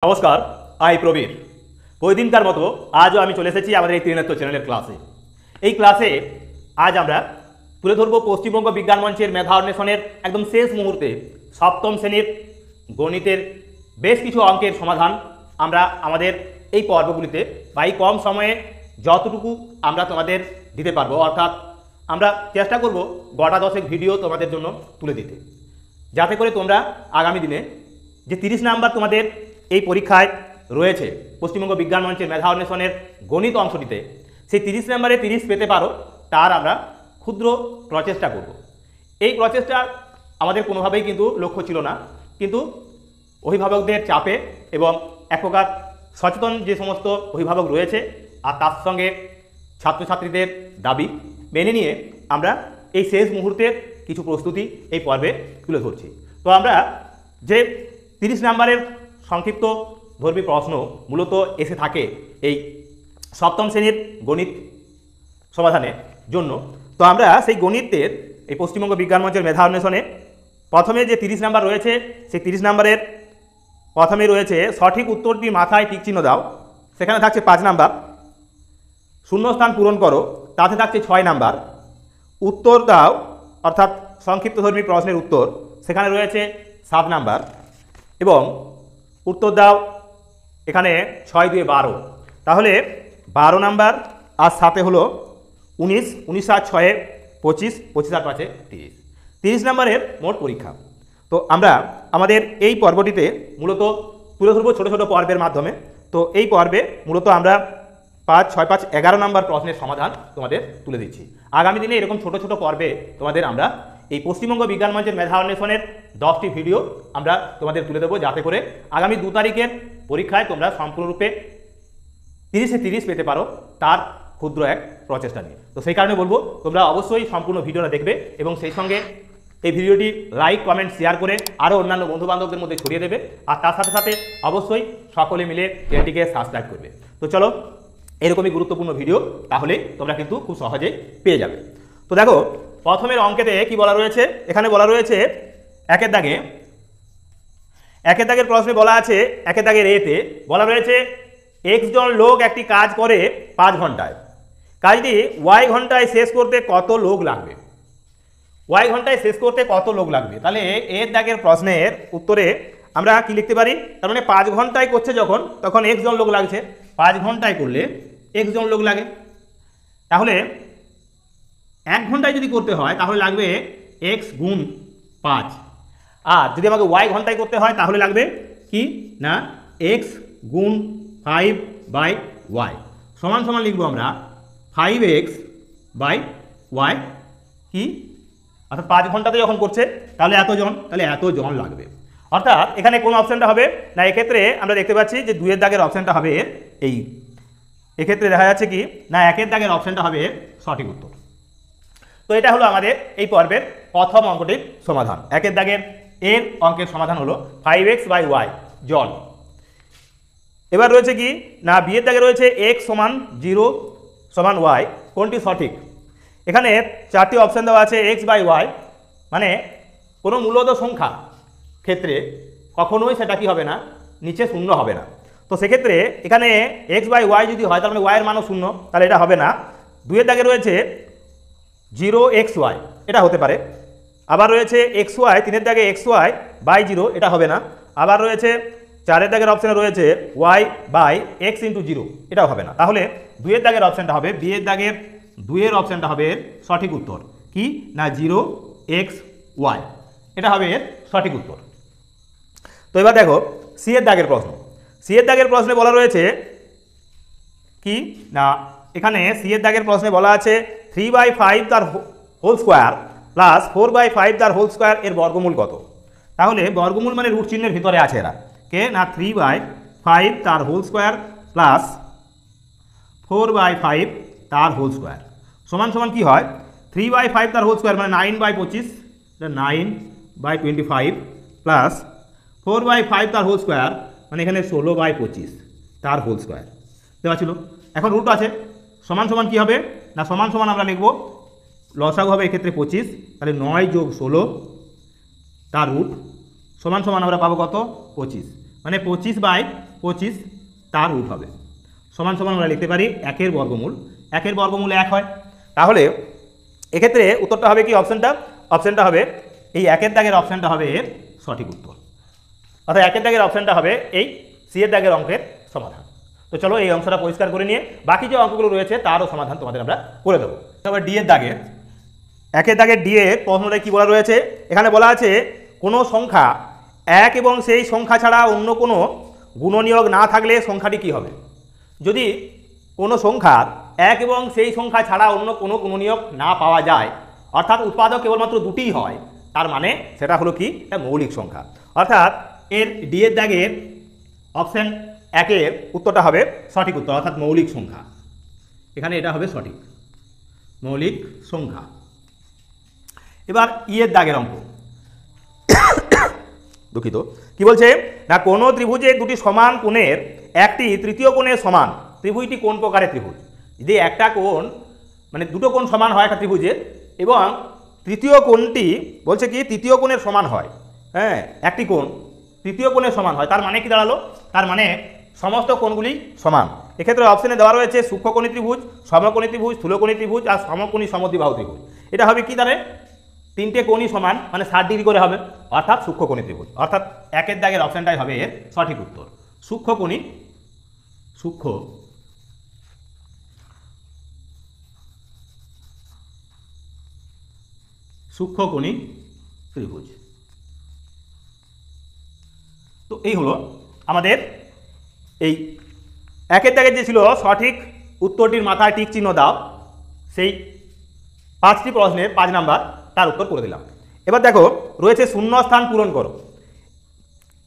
নমস্কার, আই প্রবীর। প্রতিদিনকার মতো আজও আমি চলে এসেছি আমাদের এই ত্রিনেত্র চ্যানেলের ক্লাসে। এই ক্লাসে আজ আমরা তুলে ধরব পশ্চিমবঙ্গ বিজ্ঞান মঞ্চের মেধা অন্বেষণের একদম শেষ মুহূর্তে সপ্তম শ্রেণীর গণিতের বেশ কিছু অঙ্কের সমাধান আমরা আমাদের এই পর্বগুলিতে বা এই কম সময়ে যতটুকু আমরা তোমাদের দিতে পারবো, অর্থাৎ আমরা চেষ্টা করব গোটা 10 ভিডিও তোমাদের জন্য তুলে দিতে, যাতে করে তোমরা আগামী দিনে যে 30 নাম্বার তোমাদের এই পরীক্ষায় রয়েছে পশ্চিমবঙ্গ বিজ্ঞান মঞ্চের মেধা অন্বেষণের গণিত অংশটিতে, সেই 30 নাম্বারে 30 পেতে পারো, তার আমরা ক্ষুদ্র প্রচেষ্টা করব। এই প্রচেষ্টা আমাদের কোনোভাবেই কিন্তু লক্ষ্য ছিল না, কিন্তু অভিভাবকদের চাপে এবং এক প্রকার সচেতন যে সমস্ত অভিভাবক রয়েছে আর তার সঙ্গে ছাত্রছাত্রীদের দাবি মেনে নিয়ে আমরা এই শেষ মুহূর্তের কিছু প্রস্তুতি এই পর্বে তুলে ধরছি। তো আমরা যে 30 নাম্বারের সংক্ষিপ্ত ধর্মী প্রশ্ন মূলত এসে থাকে এই সপ্তম শ্রেণীর গণিত সমাধানের জন্য, তো আমরা সেই গণিতের এই পশ্চিমবঙ্গ বিজ্ঞান মঞ্চের মেধা অন্বেষণে প্রথমে যে 30 নাম্বার রয়েছে, সেই 30 নাম্বারের প্রথমে রয়েছে সঠিক উত্তরটি মাথায় টিক চিহ্ন দাও, সেখানে থাকছে 5 নাম্বার। শূন্যস্থান পূরণ করো, তাতে থাকছে 6 নাম্বার। উত্তর দাও অর্থাৎ সংক্ষিপ্তধর্মী প্রশ্নের উত্তর, সেখানে রয়েছে 7 নাম্বার। এবং উত্তর দাও এখানে 6 2 12, তাহলে 12 নাম্বার আর 7 হলো 19, 19 আর 6 25, 25 আর 5 30, 30 নাম্বারের মোট পরীক্ষা। তো আমরা আমাদের এই পর্বটিতে মূলত তুলে ধরবো ছোটো ছোটো পর্বের মাধ্যমে। তো এই পর্বে মূলত আমরা 5 6 5 11 নাম্বার প্রশ্নের সমাধান তোমাদের তুলে দিচ্ছি। আগামী দিনে এরকম ছোটো ছোটো পর্বে তোমাদের আমরা এই পশ্চিমবঙ্গ বিজ্ঞান মঞ্চের মেধা অন্বেষণের 10টি ভিডিও আমরা তোমাদের তুলে দেবো, যাতে করে আগামী 2 তারিখের পরীক্ষায় তোমরা সম্পূর্ণরূপে 30-এ 30 পেতে পারো, তার ক্ষুদ্র এক প্রচেষ্টা নিয়ে। তো সেই কারণে বলবো তোমরা অবশ্যই সম্পূর্ণ ভিডিওটা দেখবে এবং সেই সঙ্গে এই ভিডিওটি লাইক কমেন্ট শেয়ার করে আরও অন্যান্য বন্ধুবান্ধবদের মধ্যে ছড়িয়ে দেবে, আর তার সাথে সাথে অবশ্যই সকলে মিলে চ্যানেলটিকে সাবস্ক্রাইব করবে। তো চলো, এরকমই গুরুত্বপূর্ণ ভিডিও তাহলে তোমরা কিন্তু খুব সহজেই পেয়ে যাবে। তো দেখো, প্রথমের অঙ্কেতে কি বলা রয়েছে, এখানে বলা রয়েছে একের দাগের প্রশ্নে বলা আছে, একের দাগের এতে বলা রয়েছে x জন লোক একটি কাজ করে 5 ঘন্টায়, কাজটি y ঘন্টায় শেষ করতে কত লোক লাগবে? y ঘন্টায় শেষ করতে কত লোক লাগবে? তাহলে এর দাগের প্রশ্নের উত্তরে আমরা কি লিখতে পারি? তার মানে 5 ঘন্টায় করছে যখন, তখন x জন লোক লাগছে। 5 ঘন্টায় করলে x জন লোক লাগে, তাহলে 1 ঘন্টায় যদি করতে হয় তাহলে লাগবে x গুণ 5, আর যদি আমাকে y ঘন্টায় করতে হয় তাহলে লাগবে কি না x গুণ 5/y সমান সমান লিখবো আমরা 5x বাই y, কি অর্থাৎ 5 ঘন্টাতে যখন করছে তাহলে এতজন লাগবে। অর্থাৎ এখানে কোন অপশানটা হবে না, এক্ষেত্রে আমরা দেখতে পাচ্ছি যে 2 এর দাগের অপশানটা হবে এই, এক্ষেত্রে দেখা যাচ্ছে কি না 1 এর দাগের অপশানটা হবে সঠিক উত্তর। তো এটা হলো আমাদের এই পর্বের প্রথম অঙ্কটির সমাধান। 1 এর দাগের এর অঙ্কের সমাধান হলো 5x বাই y জন। এবার রয়েছে কি না বি এর দাগে রয়েছে x সমান 0 সমান y, কোনটি সঠিক? এখানে 4টি অপশান দেওয়া আছে x বাই y, মানে কোনো মূলত সংখ্যা ক্ষেত্রে কখনোই সেটা কি হবে না, নিচে শূন্য হবে না। তো সেক্ষেত্রে এখানে x বাই y যদি হয় তার মানে y এর মানও 0, তাহলে এটা হবে না। 2 এর দাগে রয়েছে 0xy, এটা হতে পারে। আবার রয়েছে xy, 3 এর দাগে xy বাই 0, এটা হবে না। আবার রয়েছে 4 এর দাগের অপশানে রয়েছে y বাই x ইন্টু 0, এটাও হবে না। তাহলে 2 এর দাগের অপশানটা হবে, বি এর দাগের 2 এর অপশানটা হবে সঠিক উত্তর, কি না 0xy, এটা হবে এর সঠিক উত্তর। তো এবার দেখো সি এর দাগের প্রশ্ন। সি এর দাগের প্রশ্নে বলা রয়েছে কি না, এখানে সি এর দাগের প্রশ্নে বলা আছে 3/5 তার হোল স্কোয়ার প্লাস 4/5 তার হোল স্কোয়ার এর বর্গমূল কত? তাহলে বর্গমূল মানে রুট চিহ্নের ভিতরে আছে এরা, কে না 3/5 তার হোল স্কোয়ার প্লাস 4/5 তার হোল স্কোয়ার সমান সমান কি হয়? 3/5 তার হোল স্কোয়ার মানে 9/25, 9/25 প্লাস 4/5 তার হোল স্কোয়ার মানে এখানে 16/25 তার হোল স্কোয়ার দেওয়া ছিল। এখন রুট আছে, সমান সমান কি হবে না সমান সমান আমরা লিখব লসাগু হবে এক্ষেত্রে 25, তাহলে 9 যোগ 16 তার রুট সমান সমান আমরা পাবো কত 25, মানে 25/25 25 তার রুট হবে, সমান সমান আমরা লিখতে পারি 1 বর্গমূল, 1 বর্গমূল 1 হয়। তাহলে এক্ষেত্রে উত্তরটা হবে কি, অপশনটা হবে এই 1 দাগের অপশনটা হবে এর সঠিক উত্তর, অর্থাৎ 1 দাগের অপশনটা হবে এই সি এর দাগের অঙ্কের সমাধান। তো চলো এই অংশটা পরিষ্কার করে নিয়ে বাকি যে অঙ্কগুলো রয়েছে তারও সমাধান তোমাদের আমরা করে দেবো। তারপর ডি এর দাগের 1 দাগের ডি এর প্রশ্নটা কি বলা রয়েছে, এখানে বলা আছে কোনো সংখ্যা 1 এবং সেই সংখ্যা ছাড়া অন্য কোনো গুণনীয়ক না থাকলে সংখ্যাটি কি হবে। যদি কোনো সংখ্যার 1 এবং সেই সংখ্যা ছাড়া অন্য কোনো গুণনীয়ক না পাওয়া যায়, অর্থাৎ উৎপাদক কেবলমাত্র দুটিই হয়, তার মানে সেটা হলো কি, একটা মৌলিক সংখ্যা। অর্থাৎ এর ডি এর দাগের অপশন 1 উত্তরটা হবে সঠিক উত্তর, অর্থাৎ মৌলিক সংখ্যা। এখানে এটা হবে সঠিক মৌলিক সংখ্যা। এবার ই এর দাগের অঙ্ক, দুঃখিত, কি বলছে না, কোনো ত্রিভুজের দুটি সমান কোণের একটি তৃতীয় কোণের সমান, ত্রিভুজটি কোন প্রকারের ত্রিভুজ। যদি একটা কোণ মানে দুটো কোণ সমান হয় একটা ত্রিভুজের, এবং তৃতীয় কোণটি বলছে কি তৃতীয় কোণের সমান হয়, হ্যাঁ একটি কোণ তৃতীয় কোণের সমান হয়, তার মানে কি দাঁড়ালো, তার মানে সমস্ত কোণগুলি সমান। এক্ষেত্রে অপশনে দেওয়া রয়েছে সূক্ষ্মকোণী ত্রিভুজ, সমকোণী ত্রিভুজ, স্থূলকোণী ত্রিভুজ আর সমকোণী সমদ্বিবাহু ত্রিভুজ। এটা হবে কি তাহলে, তিনটে কোণই সমান মানে 60 ডিগ্রি করে হবে, অর্থাৎ সূক্ষ্মকোণী ত্রিভুজ। অর্থাৎ 1 দাগের অপশনটাই হবে এর সঠিক উত্তর, সূক্ষ্মকোণী সূক্ষ্মকোণী ত্রিভুজ। তো এই হলো আমাদের এই 1 দাগের যে ছিল সঠিক উত্তরটির মাথায় টিক চিহ্ন দাও, সেই 5টি প্রশ্নের 5 নাম্বার তার উত্তর করে দিলাম। এবার দেখো রয়েছে শূন্যস্থান পূরণ করো।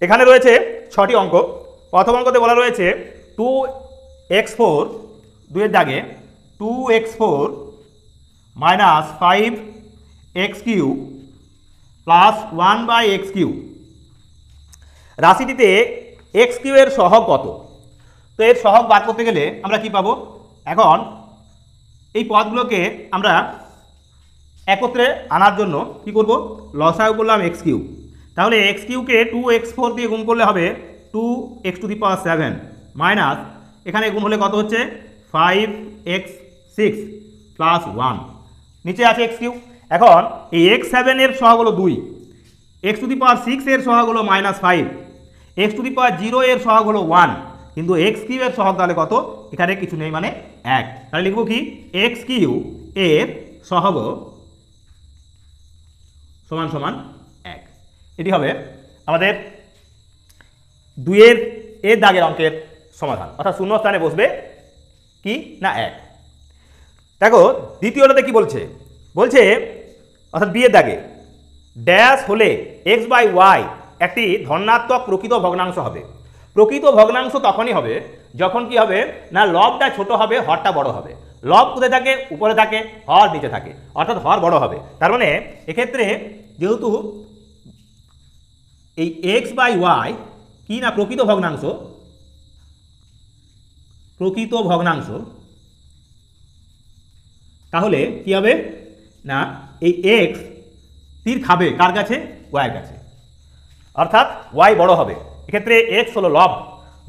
এখানে রয়েছে 6টি অঙ্ক। প্রথম অঙ্কতে বলা রয়েছে 2x4, 2 এর দাগে 2x4 minus 5x3 plus 1/x3, রাশিটিতে x3 এর সহগ কত। তো এর সহগ বার করতে গেলে আমরা কি পাবো, এখন এই পদগুলোকে আমরা একত্রে আনার জন্য কি করব, লসাগু করলাম x3, তাহলে x3 কে 2x4 দিয়ে গুণ করলে হবে 2x⁷ মাইনাস এখানে গুণ হলে কত হচ্ছে 5x6 প্লাস 1, নিচে আছে x3। এখন এই x7 এর সহগ হলো 2, x⁶ এর সহগ হলো -5, x⁴ এর সহগ হলো 1, কিন্তু x3 এর সহগ তাহলে কত, এখানে কিছু নেই মানে 1, তাহলে লিখব কি x3 এর সহগ সমান সমান 1। এটি হবে আমাদের 2 এর দাগের অঙ্কের সমাধান, অর্থাৎ শূন্য স্থানে বসবে কি না 1। দেখো দ্বিতীয়টাতে কি বলছে, অর্থাৎ বি এর দাগে ড্যাশ হলে x/y একটি ধনাত্মক প্রকৃত ভগ্নাংশ হবে। প্রকৃত ভগ্নাংশ তখনই হবে যখন কি হবে না লবটা ছোট হবে, হরটা বড় হবে। লব কোথায় থাকে, উপরে থাকে, হর নিচে থাকে, অর্থাৎ হর বড় হবে। তার মানে এক্ষেত্রে যেহেতু এই x/y কি না প্রকৃত ভগ্নাংশ, তাহলে কি হবে না এই x তীর খাবে কার কাছে, y এর কাছে, অর্থাৎ y বড় হবে। এক্ষেত্রে x হলো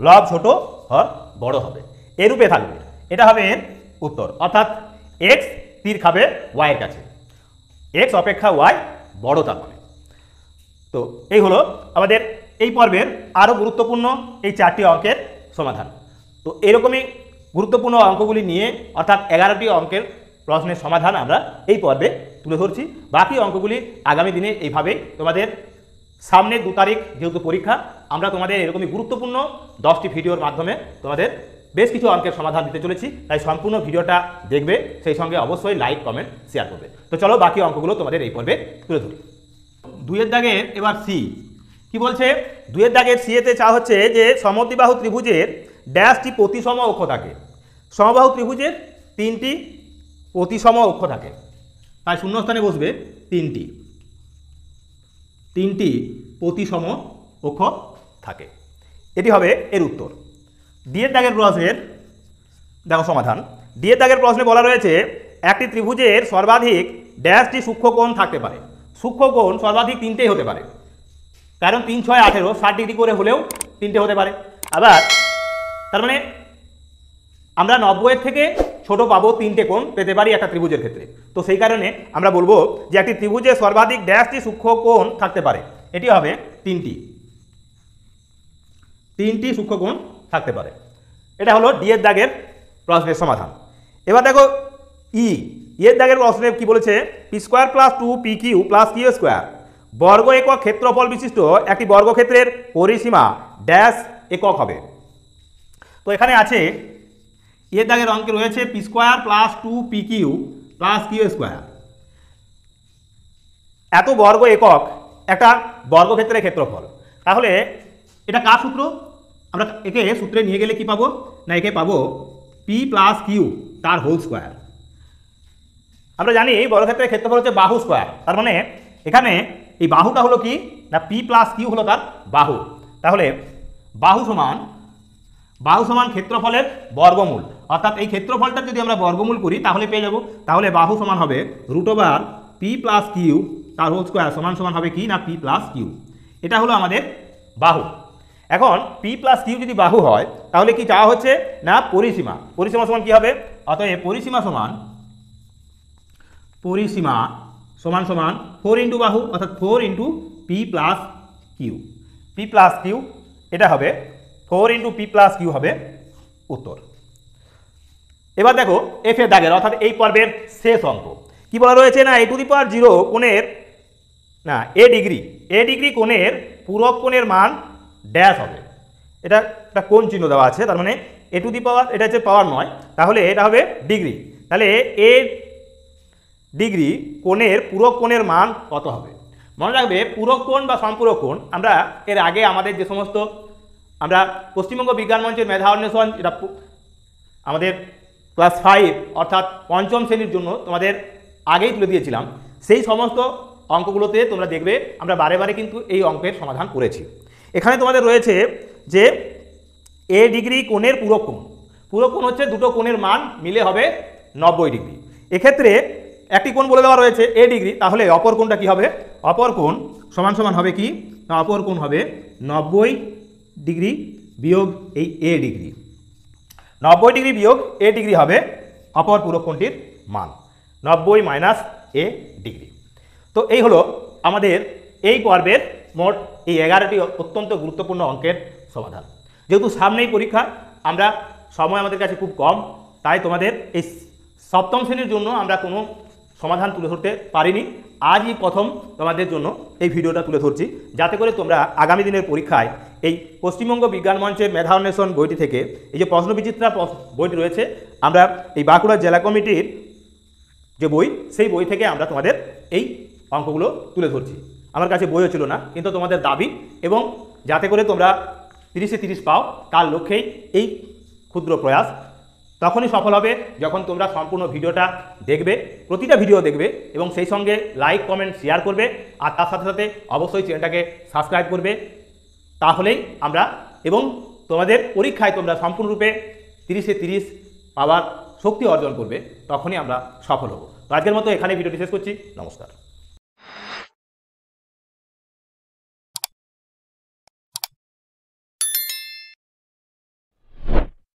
লব ছোট, হর বড় হবে, এরূপে থাকবে। এটা হবে এর উত্তর, অর্থাৎ x তীর খাবে y এর কাছে, x অপেক্ষা y বড় তার মানে। তো এই হলো আমাদের এই পর্বের আরও গুরুত্বপূর্ণ এই 4টি অঙ্কের সমাধান। তো এরকমই গুরুত্বপূর্ণ অঙ্কগুলি নিয়ে অর্থাৎ 11টি অঙ্কের প্রশ্নের সমাধান আমরা এই পর্বে তুলে ধরছি। বাকি অঙ্কগুলি আগামী দিনে এইভাবেই তোমাদের সামনে 2 তারিখ যেহেতু পরীক্ষা, আমরা তোমাদের এরকমই গুরুত্বপূর্ণ 10টি ভিডিওর মাধ্যমে তোমাদের বেশ কিছু অঙ্কের সমাধান দিতে চলেছি। তাই সম্পূর্ণ ভিডিওটা দেখবে, সেই সঙ্গে অবশ্যই লাইক কমেন্ট শেয়ার করবে। তো চলো বাকি অঙ্কগুলো তোমাদের এই পর্বে তুলে ধরি। 2 এর দাগের এবার সি কি বলছে, 2 এর দাগের সি এতে চা হচ্ছে যে সমদ্বিবাহু ত্রিভুজের ড্যাশটি প্রতিসম অক্ষ থাকে। সমবাহু ত্রিভুজের 3টি প্রতিসম অক্ষ থাকে, তাই শূন্যস্থানে বসবে 3টি প্রতিসম অক্ষ থাকে। এটি হবে এর উত্তর। ডি এর দাগের প্রশ্নের দেখো সমাধান। ডি এর দাগের প্রশ্নে বলা রয়েছে একটি ত্রিভুজের সর্বাধিক ড্যাশটি সূক্ষ্মকোণ থাকতে পারে। সূক্ষ্মকোণ সর্বাধিক 3টেই হতে পারে, কারণ 3, 6, 18 60 ডিগ্রি করে হলেও 3টে হতে পারে। আবার তার মানে আমরা 90-এর থেকে ছোট পাবো 3টে কোণ পেতে পারি একটা ত্রিভুজের ক্ষেত্রে। তো সেই কারণে আমরা বলবো যে একটি ত্রিভুজে সর্বাধিক ড্যাশটি সূক্ষ্ম কোণ থাকতে পারে, এটি হবে 3টি সূক্ষ্ম কোণ থাকতে পারে। এটা হলো ডি এর দাগের প্রশ্নের সমাধান। এবার দেখো এর দাগের প্রশ্নে কি বলেছে, p square plus 2pq plus q square বর্গ একক ক্ষেত্রফল বিশিষ্ট একটি বর্গক্ষেত্রের পরিসীমা ড্যাশ একক হবে। তো এখানে আছে এর দাগের অঙ্কে রয়েছে p square plus 2pq plus q square, এত বর্গ একক একটা বর্গক্ষেত্রের ক্ষেত্রফল। তাহলে এটা কার সূত্র? আমরা একে সূত্রে নিয়ে গেলে কি পাবো না, একে পাবো পি প্লাস কিউ তার হোল স্কোয়ার। আমরা জানি বর্গক্ষেত্রের ক্ষেত্রফল হচ্ছে বাহু স্কোয়ার, তার মানে এখানে এই বাহুটা হলো কি না পি প্লাস কিউ হলো তার বাহু। তাহলে বাহু সমান ক্ষেত্রফলের বর্গমূল, অর্থাৎ এই ক্ষেত্রফলটা যদি আমরা বর্গমূল করি তাহলে পেয়ে যাব। তাহলে বাহু সমান হবে √, পি প্লাস কিউ তার হোল স্কোয়ার সমান সমান হবে কি না পি প্লাস কিউ। এটা হলো আমাদের বাহু। এখন পি প্লাস কিউ যদি বাহু হয় তাহলে কি চাওয়া হচ্ছে না পরিসীমা। পরিসীমা সমান কি হবে? অতএব পরিসীমা সমান 4 ইন্টু বাহু, অর্থাৎ 4 into p plus q. P plus q এটা হবে 4 ইন্টু পি প্লাস কিউ হবে উত্তর। এবার দেখো এফ এর দাগের অর্থাৎ এই পর্বের শেষ অঙ্ক কি বলা রয়েছে না, a⁴ কোণের না এ ডিগ্রি কোণের পূরক কোণের মান ড্যাশ হবে। এটা একটা কোণ চিহ্ন দেওয়া আছে, তার মানে a⁴ এটা হচ্ছে পাওয়ার নয়, তাহলে এটা হবে ডিগ্রি। তাহলে এ ডিগ্রি কোণের পূরক কোণের মান কত হবে? মনে রাখবে পূরক কোণ বা সম্পূরক কোণ আমরা এর আগে আমাদের যে সমস্ত আমরা পশ্চিমবঙ্গ বিজ্ঞান মঞ্চের মেধা অন্বেষণ এটা আমাদের ক্লাস 5 অর্থাৎ পঞ্চম শ্রেণীর জন্য তোমাদের আগেই তুলে দিয়েছিলাম। সেই সমস্ত অঙ্কগুলোতে তোমরা দেখবে আমরা বারে বারে কিন্তু এই অঙ্কের সমাধান করেছি। এখানে তোমাদের রয়েছে যে এ ডিগ্রি কোণের পূরক কোণ হচ্ছে দুটো কোণের মান মিলে হবে 90 ডিগ্রি। এক্ষেত্রে একটি কোণ বলে দেওয়া রয়েছে এ ডিগ্রি, তাহলে অপর কোণটা কি হবে? অপর কোণ সমান সমান হবে কি না, অপর কোণ হবে 90 ডিগ্রি বিয়োগ এই এ ডিগ্রি। 90 ডিগ্রি বিয়োগ এ ডিগ্রি হবে অপর পূরক কোণটির মান, 90 মাইনাস এ ডিগ্রি। তো এই হলো আমাদের এই পর্বের মোট এই 11টি অত্যন্ত গুরুত্বপূর্ণ অঙ্কের সমাধান। যেহেতু সামনেই পরীক্ষা, আমরা সময় আমাদের কাছে খুব কম, তাই তোমাদের এই সপ্তম শ্রেণীর জন্য আমরা কোনো সমাধান তুলে ধরতে পারিনি। আজই প্রথম তোমাদের জন্য এই ভিডিওটা তুলে ধরছি, যাতে করে তোমরা আগামী দিনের পরীক্ষায় এই পশ্চিমবঙ্গ বিজ্ঞান মঞ্চের মেধা অন্বেষণ বইটি থেকে এই যে প্রশ্নবিচিত্রা বইটি রয়েছে, আমরা এই বাঁকুড়া জেলা কমিটির যে বই, সেই বই থেকে আমরা তোমাদের এই অঙ্কগুলো তুলে ধরছি। আমার কাছে বইও ছিল না, কিন্তু তোমাদের দাবি এবং যাতে করে তোমরা 30-এ 30 পাও তার লক্ষ্যেই এই ক্ষুদ্র প্রয়াস। তখনই সফল হবে যখন তোমরা সম্পূর্ণ ভিডিওটা দেখবে, প্রতিটা ভিডিও দেখবে এবং সেই সঙ্গে লাইক কমেন্ট শেয়ার করবে, আর তার সাথে সাথে অবশ্যই চ্যানেলটাকে সাবস্ক্রাইব করবে। তাহলেই আমরা এবং তোমাদের পরীক্ষায় তোমরা সম্পূর্ণরূপে 30-এ 30 পাওয়ার শক্তি অর্জন করবে, তখনই আমরা সফল হব। তো আজকের মতো এখানে ভিডিওটি শেষ করছি। নমস্কার।